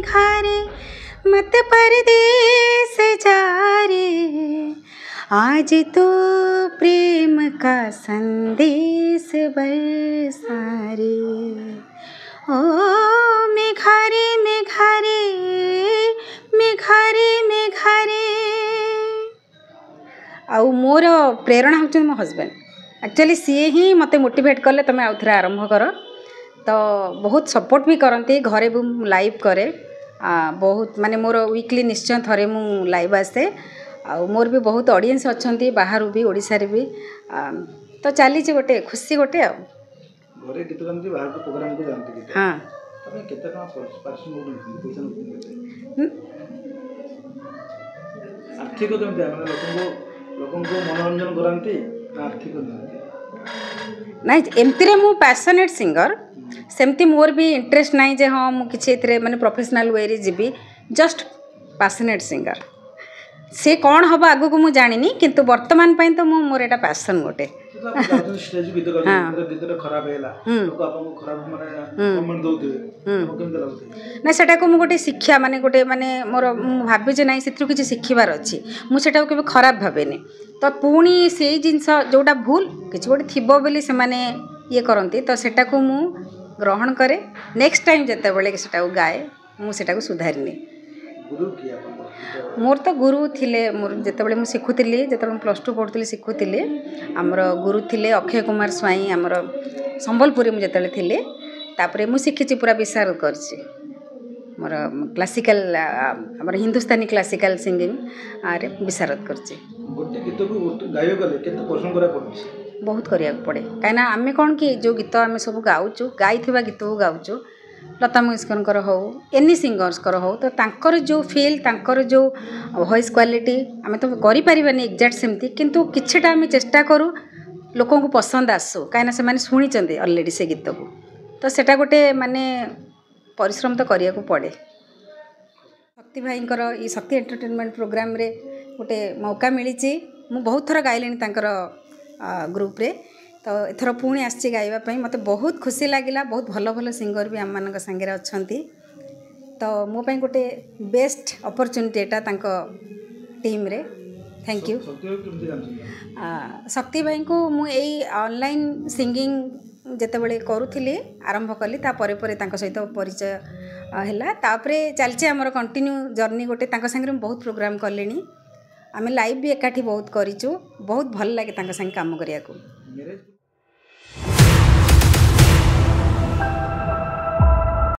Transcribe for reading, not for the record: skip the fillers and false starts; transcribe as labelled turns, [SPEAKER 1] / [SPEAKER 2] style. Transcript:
[SPEAKER 1] घरे मत परदेस जा रे, आज तो प्रेम का संदेश बरसा रे। ओ मेघारे मेघारे मेघारे मेघारे। आउ मोर प्रेरणा होचे मो हस्बैंड। एक्चुअली सी ही मते मोटिवेट कले तुम आउ थे आरंभ कर, तो बहुत सपोर्ट भी करती। घरे भी लाइव करे, बहुत माने मोर वीकली निश्चय थरे मु लाइव आसे। मोर भी बहुत ऑडियंस अच्छा बाहर भी ओडिशा रे भी, तो चली गोटे खुशी गोटे
[SPEAKER 2] घरे गीत गाती बाहर को प्रोग्राम को जानती।
[SPEAKER 1] हाँ
[SPEAKER 2] तबे केते का पार्सन पैसा आर्थिक केमते माने लोकन को मनोरंजन करांती आर्थिक
[SPEAKER 1] नहीं एमती रे मु पैशनेट सिंगर, सेमती मोर भी इंटरेस्ट नहीं जे हाँ मु किछि एथरे माने प्रोफेशनल वे रे जीबी, जस्ट पैशनेट सिंगर। से कौन हम आगु को मुझे जानी, किंतु वर्तमान पे तो मोर एटा पैशन गोटे।
[SPEAKER 2] स्टेज गीत गीत खराब हैला लोक आपन खराब माने कमेंट दोथिबे केमते लागथि
[SPEAKER 1] ना, सेटा को मु गोटे शिक्षा माने गोटे माने मोर भाबे जे नाही सेत्रु किछि शिखिबार अछि, मु सेटा को केबे खराब भाबेनी। तो पुणी से जिनस जोटा भूल किछि गोटे थिबो बोली से माने ये करंती, तो सेटा को मु ग्रहण करे। नेक्स्ट टाइम जते बेले सेटा को गाए मु सेटा को सुधारनी।
[SPEAKER 2] गुरु की आपन
[SPEAKER 1] मोर तो गुरु थिले, मोर जेतेबेले मु सिखुतिली, जेतेबेले +2 पढुतिली सिखुतिली, हमर गुरु थिले अक्षय कुमार स्वाई, हमर संबलपुरी मु जेतेबेले थिले। तापरे मु सिखिछि पूरा विशारद करछि मोर क्लासिकल हमर हिंदुस्तानी क्लासिकल सिंगिंग आरे विशारद करछि।
[SPEAKER 2] गोटे गीत को गायो गले केते परिश्रम करा पड़छ,
[SPEAKER 1] बहुत करिया पड़े। काइना आमे कोन कि जो गीत आमे सब गाउछु, गाइथिबा गीत को गाउछु, लता मंगेशकर हो एनी सिंगर्स हो, तो तांकर जो फील तांकर जो वॉइस क्वालिटी आमे तो करि परिबानी एग्जैक्ट सेमती, किंतु किछटा आमे चेष्टा करू लोकों को पसंद आसो, काइना से माने सुनी चंदे ऑलरेडी से गीत को, तो सेटा गोटे माने परिश्रम तो करिया को पड़े। शक्ति भाईंकर ई शक्ति एंटरटेनमेंट प्रोग्राम रे गोटे मौका मिली, मु बहुत थर गाइलेनी तांकर ग्रुप रे, तो एथर पुणी आसी गाइबा मते बहुत खुशी लगिला। बहुत भल भल सिंगर भी आम मान संगे अच्छी, तो मो पाई गोटे बेस्ट अपॉर्चुनिटी एटा तांको टीम रे। Thank you. शक्ति भाई को मु एई ऑनलाइन सिंगिंग जेतेबेले करूथिली आरंभ कली, ता परे परे तांको सहित परिचय हैला। तापरे चलचे हमर कंटिन्यू जर्नी गोटे तांको संगे बहुत प्रोग्राम करलेनी, आमे लाइव भी एकाठी बहुत करिचु, बहुत भल लागे तांको संगे काम करिया को।